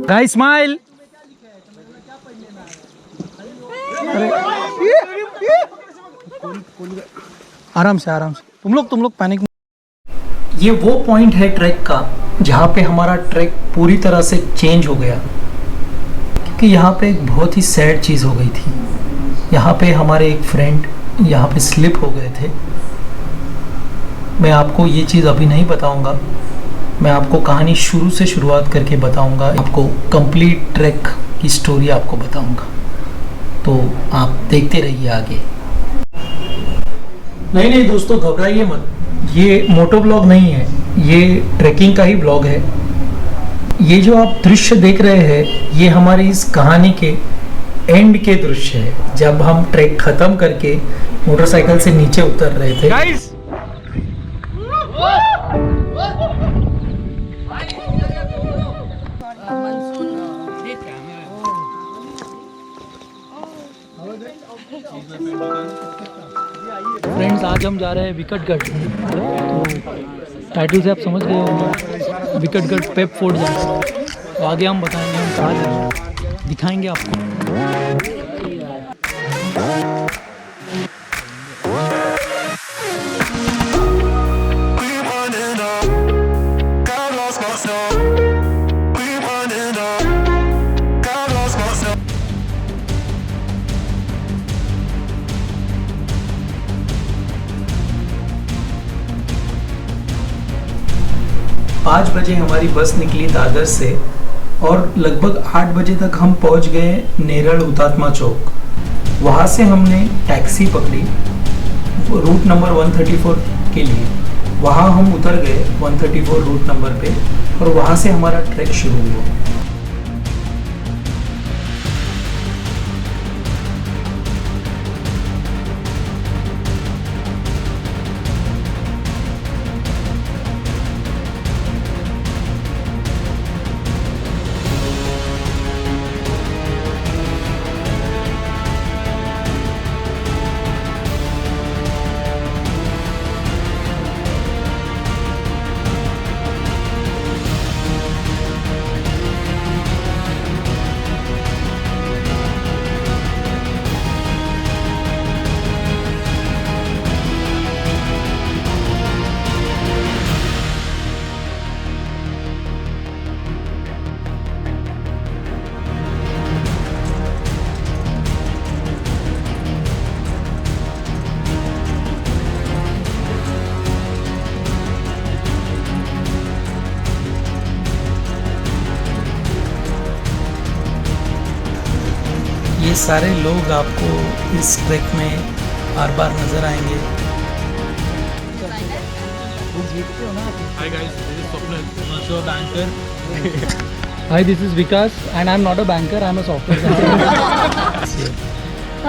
Guys smile. आराम से आराम से, तुम लोग पैनिक। ये वो पॉइंट है ट्रैक का जहाँ पे हमारा ट्रैक पूरी तरह से चेंज हो गया, क्योंकि यहाँ पे एक बहुत ही सैड चीज़ हो गई थी। यहाँ पे हमारे एक फ्रेंड यहाँ पे स्लिप हो गए थे। मैं आपको ये चीज़ अभी नहीं बताऊंगा, मैं आपको कहानी शुरू से शुरुआत करके बताऊंगा, आपको कंप्लीट ट्रैक की स्टोरी आपको बताऊंगा, तो आप देखते रहिए आगे। नहीं दोस्तों, घबराइए मत, ये मोटो ब्लॉग नहीं है, ये ट्रैकिंग का ही ब्लॉग है। ये जो आप दृश्य देख रहे हैं ये हमारी इस कहानी के एंड के दृश्य है, जब हम ट्रैक खत्म करके मोटरसाइकिल से नीचे उतर रहे थे। Guys! फ्रेंड्स, आज हम जा रहे हैं विकटगढ़। तो टाइटल से आप समझ गए होंगे, विकटगढ़ पेप फोर्ट जा रहे हैं। तो आगे हम बताएंगे हम कहाँ जा रहे हैं, दिखाएंगे आपको। पाँच बजे हमारी बस निकली दादर से और लगभग 8 बजे तक हम पहुंच गए नेरल हुतात्मा चौक। वहां से हमने टैक्सी पकड़ी रूट नंबर 134 के लिए। वहां हम उतर गए 134 रूट नंबर पे और वहां से हमारा ट्रैक शुरू हुआ। ये सारे लोग आपको इस ट्रैक में बार बार नजर आएंगे। Hi guys, this is Swapnil. I'm also a banker. Hi, this is Vikas and I'm not a banker, I'm a software banker.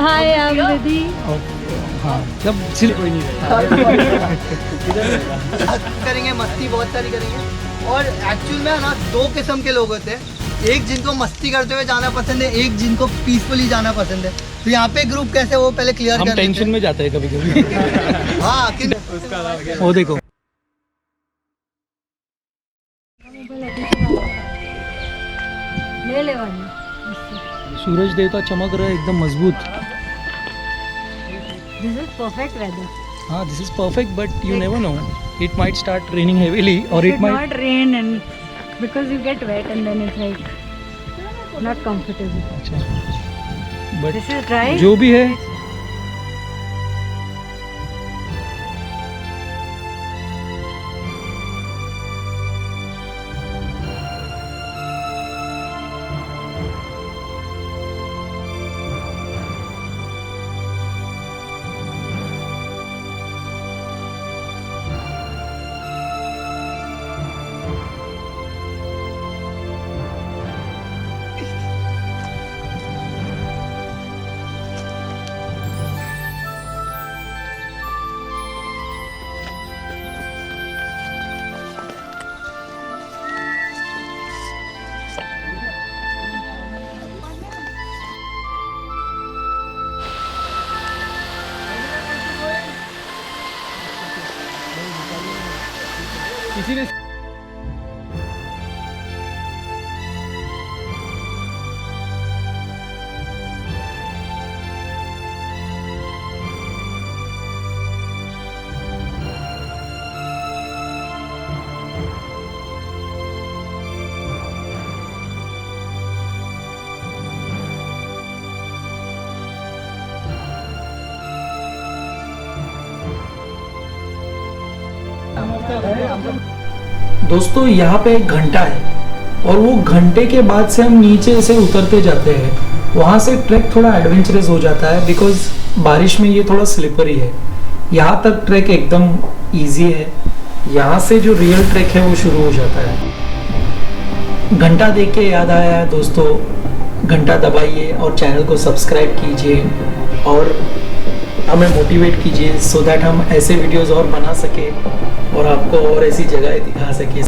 Hi, I'm Vidhi. हाँ, जब सिर्फ कोई नहीं करेंगे, मस्ती बहुत सारी करेंगे। और एक्चुअल में ना दो किस्म के लोग होते हैं, एक जिनको मस्ती करते हुए जाना पसंद है, एक जिनको पीसफुली जाना पसंद है। तो यहाँ पे ग्रुप कैसे वो पहले क्लियर कर हम टेंशन में जाते हैं कभी कभी। हाँ कि वो देखो ले ले वाली। सूरज देवता चमक रहा है एकदम मजबूत। This is perfect weather. हाँ, this is perfect, but you never know. It might start raining heavily, or it Should might. not rain, and because you get wet and then it's like not comfortable. अच्छा, but This is dry. जो भी है किसी ने दोस्तों यहाँ पे एक घंटा है और वो घंटे के बाद से हम नीचे से उतरते जाते हैं। वहाँ से ट्रैक थोड़ा एडवेंचरस हो जाता है बिकॉज बारिश में ये थोड़ा स्लिपरी है। यहाँ तक ट्रैक एकदम इजी है, यहाँ से जो रियल ट्रैक है वो शुरू हो जाता है। घंटा देख के याद आया है दोस्तों, घंटा दबाइए और चैनल को सब्सक्राइब कीजिए और हमें मोटिवेट कीजिए सो दैट हम ऐसे वीडियोस और बना सके और आपको और ऐसी जगह दिखा सके।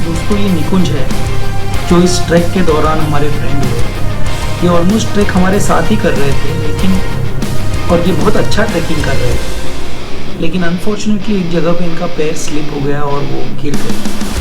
दोस्तों ये निकुंज है जो इस ट्रैक के दौरान हमारे फ्रेंड हुए। ये ऑलमोस्ट ट्रैक हमारे साथ ही कर रहे थे लेकिन और ये बहुत अच्छा ट्रैकिंग कर रहे थे, लेकिन अनफॉर्चुनेटली एक जगह पे इनका पैर स्लिप हो गया और वो गिर गए।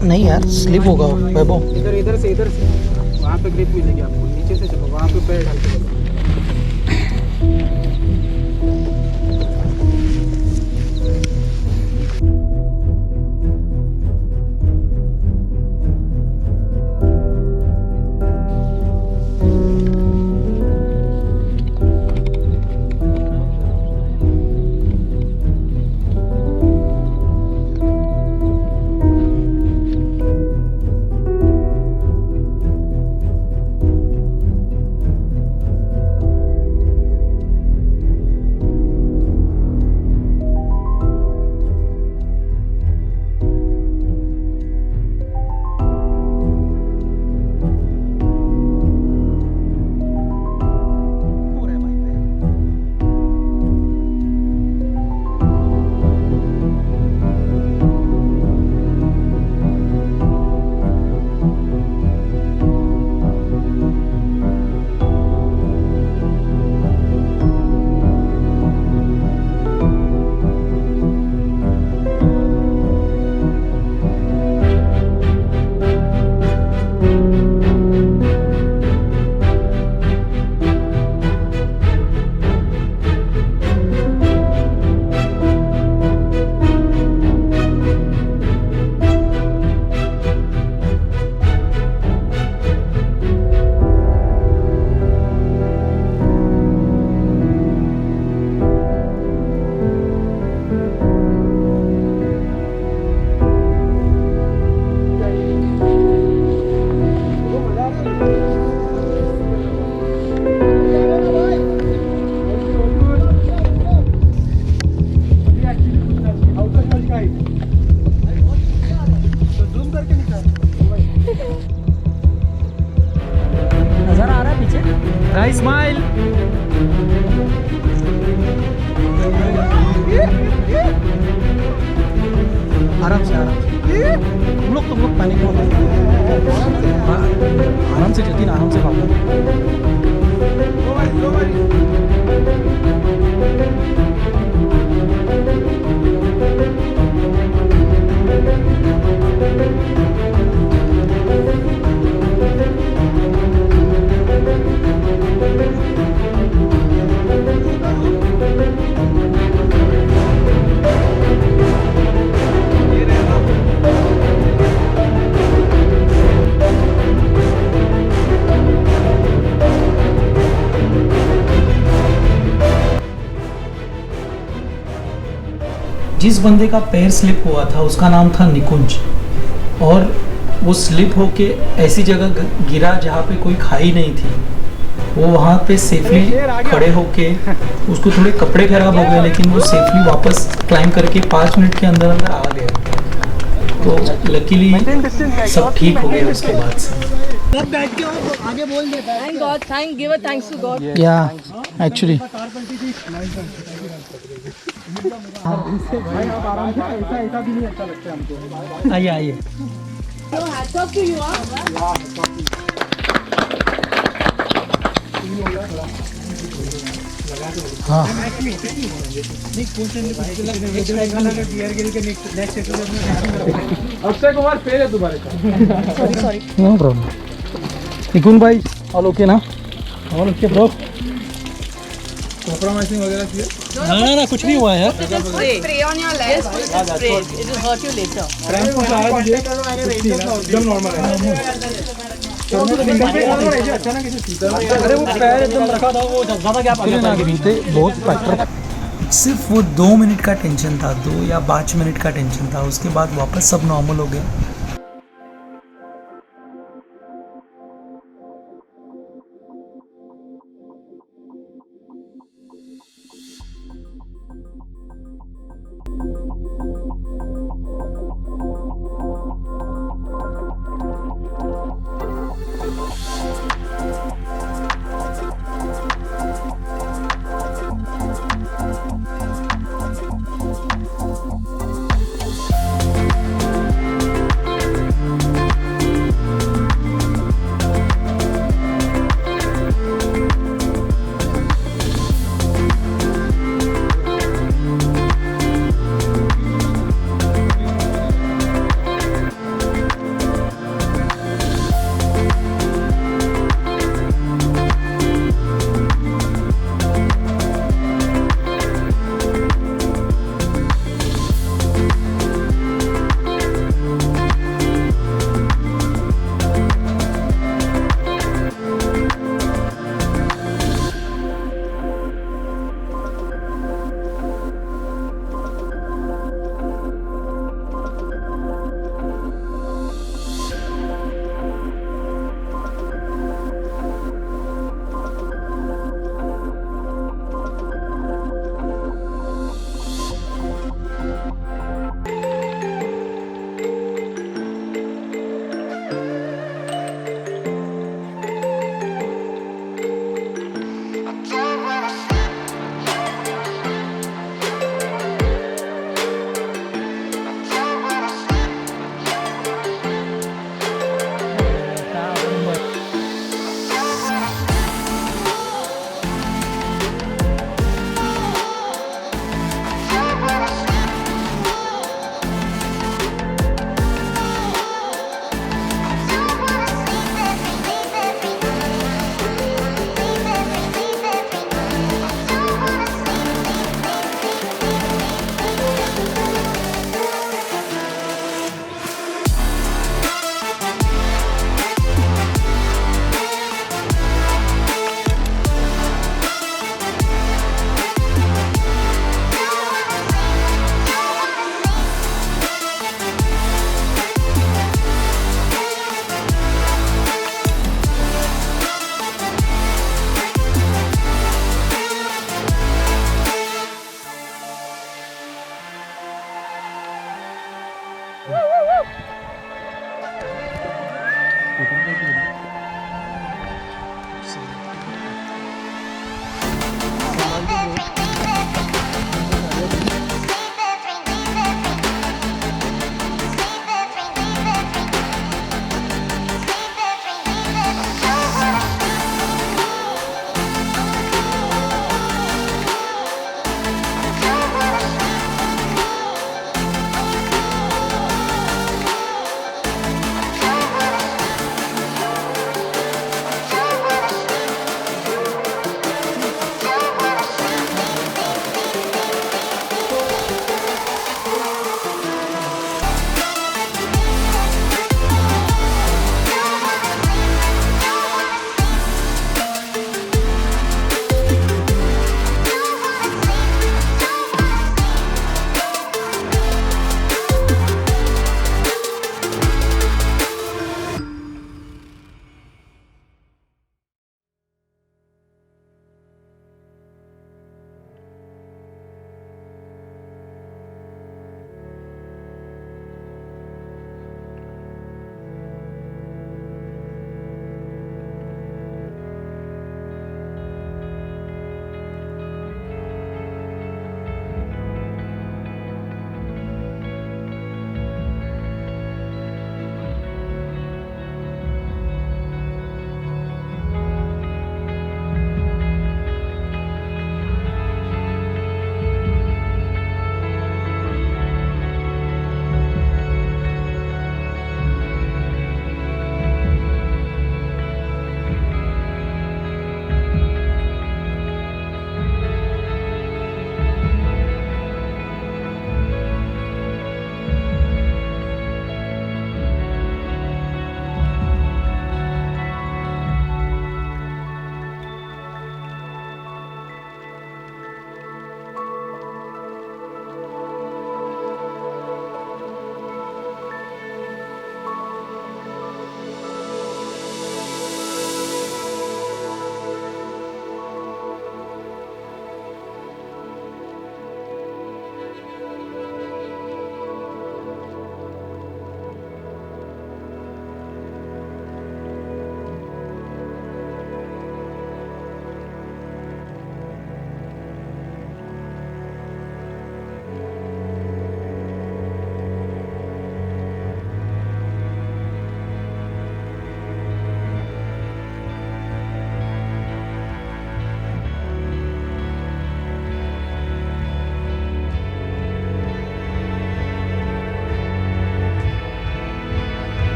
नहीं यार स्लिप होगा वैभव। इधर से वहाँ पे ग्रिप मिलेगी आपको, नीचे से चलो वहाँ पे पैर डाल के चलो। तुम लोग पैनिक मत हो। आराम से जतिन, आराम से भागो। जिस बंदे का पैर स्लिप हुआ था उसका नाम था निकुंज, और वो स्लिप होके ऐसी जगह गिरा जहाँ पे कोई खाई नहीं थी। वो वहाँ पे सेफली खड़े होके, उसको थोड़े कपड़े खराब हो गए लेकिन वो सेफली वापस क्लाइंब करके 5 मिनट के अंदर अंदर आ गया। तो लकीली सब ठीक हो गया उसके बाद से। सब बैठ के आगे बोल देता है। Thank God. Give a thanks to God. या एक्चुअली आइए आइए। So hats off to you, huh? हाँ अक्षय कुमार फेल है तुम्हारे का। No problem. निकुंज भाई ऑल ओके ना? All okay bro. कॉम्प्रोमाइजिंग वगैरह किया? ना कुछ नहीं हुआ है यार। Just spray on your leg. Just spray. It will hurt you later. Friends को आया मुझे एकदम नॉर्मल है। अरे वो पैर एकदम रखा था, वो ज़्यादा गैप आ गया था बीते बहुत फैक्टर। सिर्फ वो 2 मिनट का टेंशन था, 2 या 5 मिनट का टेंशन था, उसके बाद वापस सब नॉर्मल हो गया।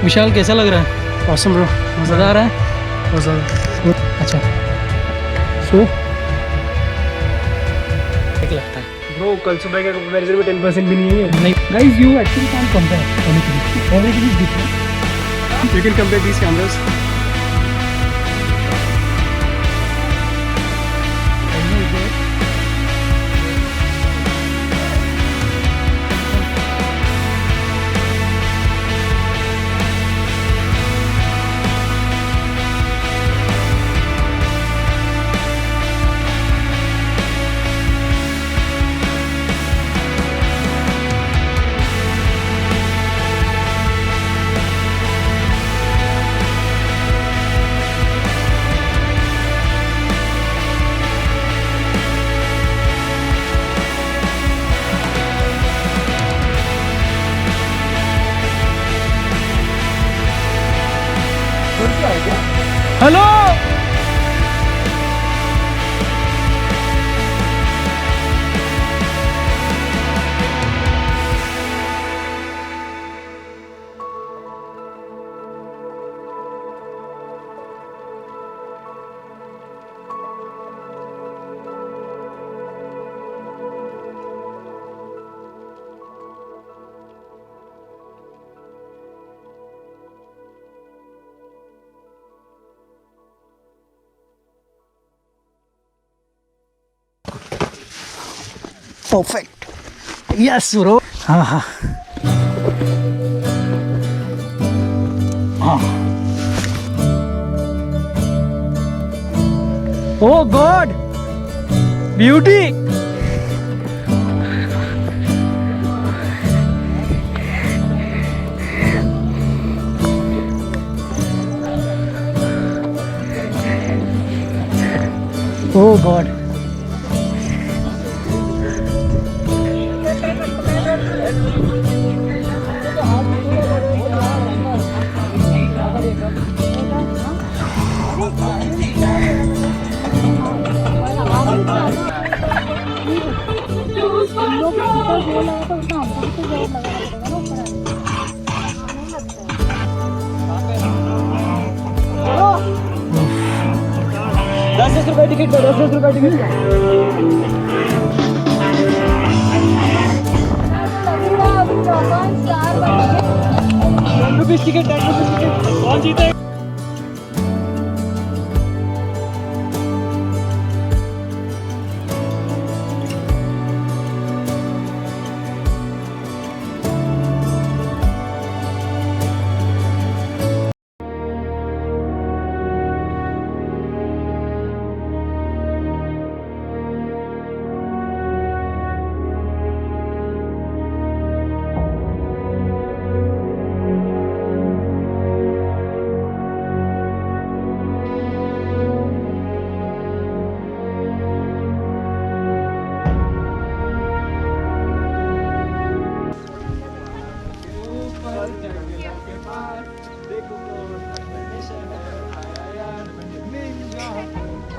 विशाल कैसा लग रहा है? Awesome bro. मज़ा आ रहा है? Awesome. अच्छा सो एक लगता है Bro, कल सुबह का कंपैरिजन में 10% भी नहीं है. नहीं guys you actually can compare everything is different You can compare these cameras. Hello perfect yes bro हाँ हाँ हाँ ओ गॉड ब्यूटी ओ गॉड ₹10 टिकट ₹10 टिकट ₹10 टिकट कौन जीता है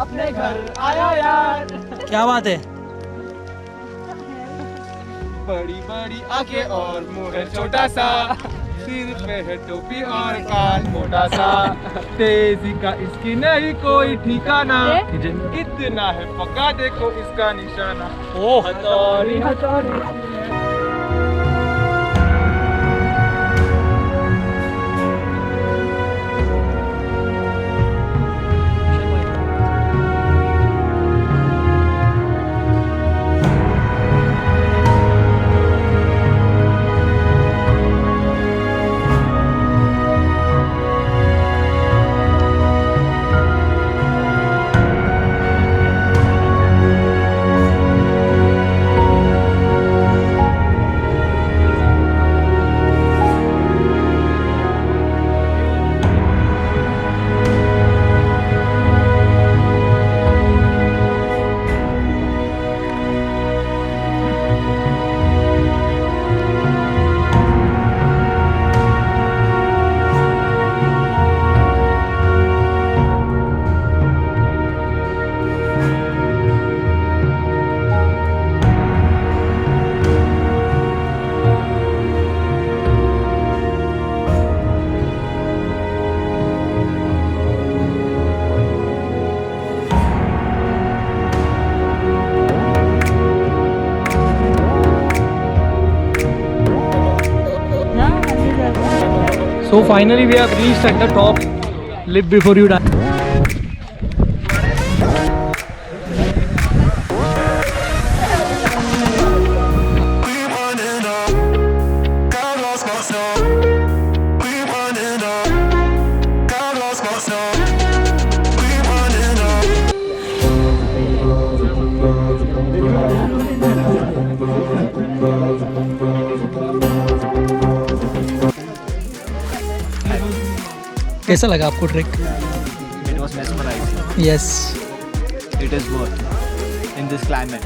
अपने घर आया यार. क्या बात है बड़ी बड़ी आंखें और मुंह है छोटा सा, सिर पे है टोपी और कान मोटा सा, तेजी का इसकी नहीं कोई ठिकाना, इतना है पक्का देखो इसका निशाना. ओ हथौड़ी हथौड़ी. So finally we have reached at the top. Live before you die. कैसा लगा आपको track? It was mesmerizing. Yes It is worth in this climate.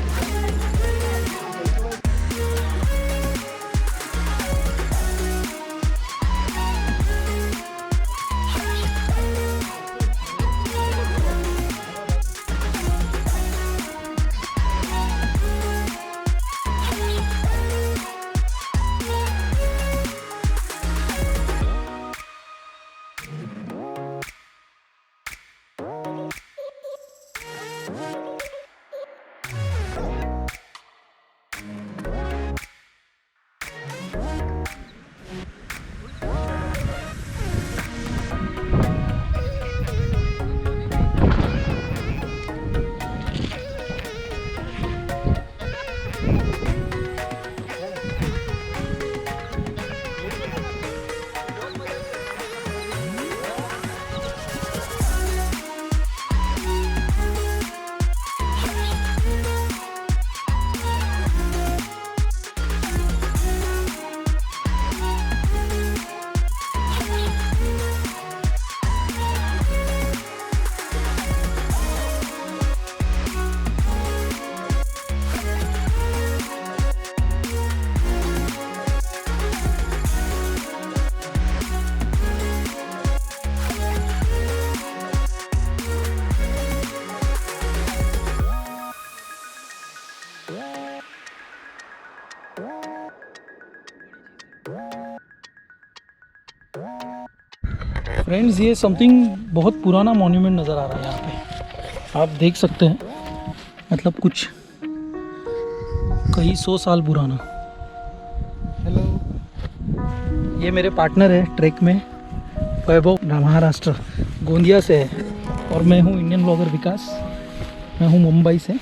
Friends, ये समथिंग बहुत पुराना मॉन्यूमेंट नज़र आ रहा है यहाँ पे। आप देख सकते हैं, मतलब कुछ कई 100 साल पुराना। हेलो, ये मेरे पार्टनर है ट्रैक में, वैभव, महाराष्ट्र गोंदिया से है, और मैं हूँ इंडियन ब्लॉगर विकास, मैं हूँ मुंबई से।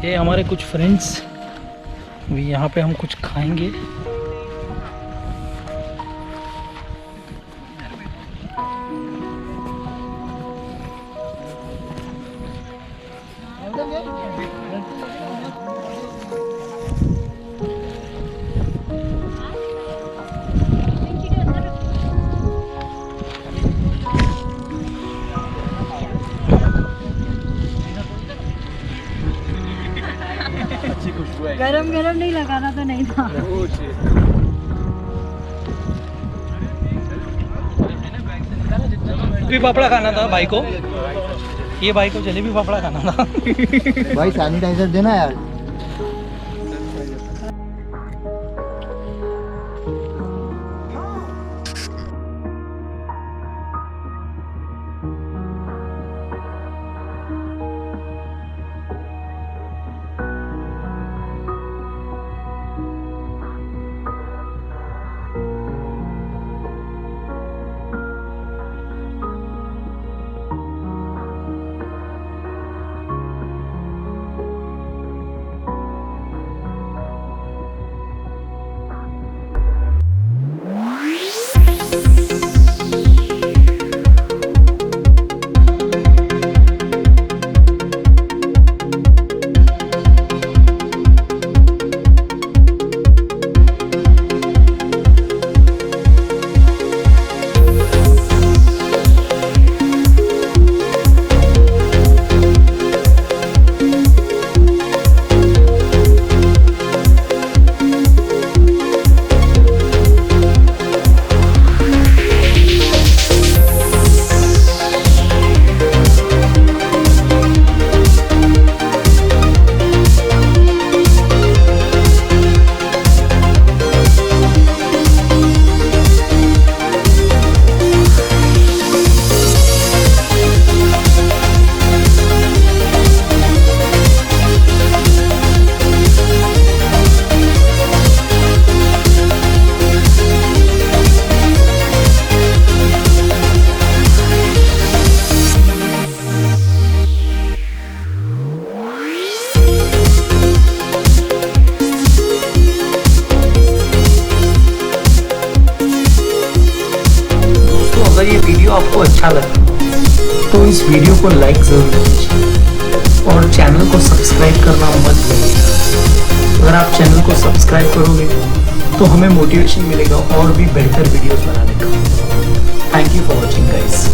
ये हमारे कुछ फ्रेंड्स भी, यहाँ पे हम कुछ खाएंगे। गरम गरम नहीं लगाना तो नहीं था। जलेबी पापड़ा खाना था भाई को, ये भाई को जलेबी पापड़ा खाना था। भाई सैनिटाइजर देना यार। वीडियो आपको अच्छा लगा तो इस वीडियो को लाइक ज़रूर कीजिए और चैनल को सब्सक्राइब करना मत भूलिएगा। अगर आप चैनल को सब्सक्राइब करोगे तो हमें मोटिवेशन मिलेगा और भी बेहतर वीडियोस बनाने का। Thank you for watching guys.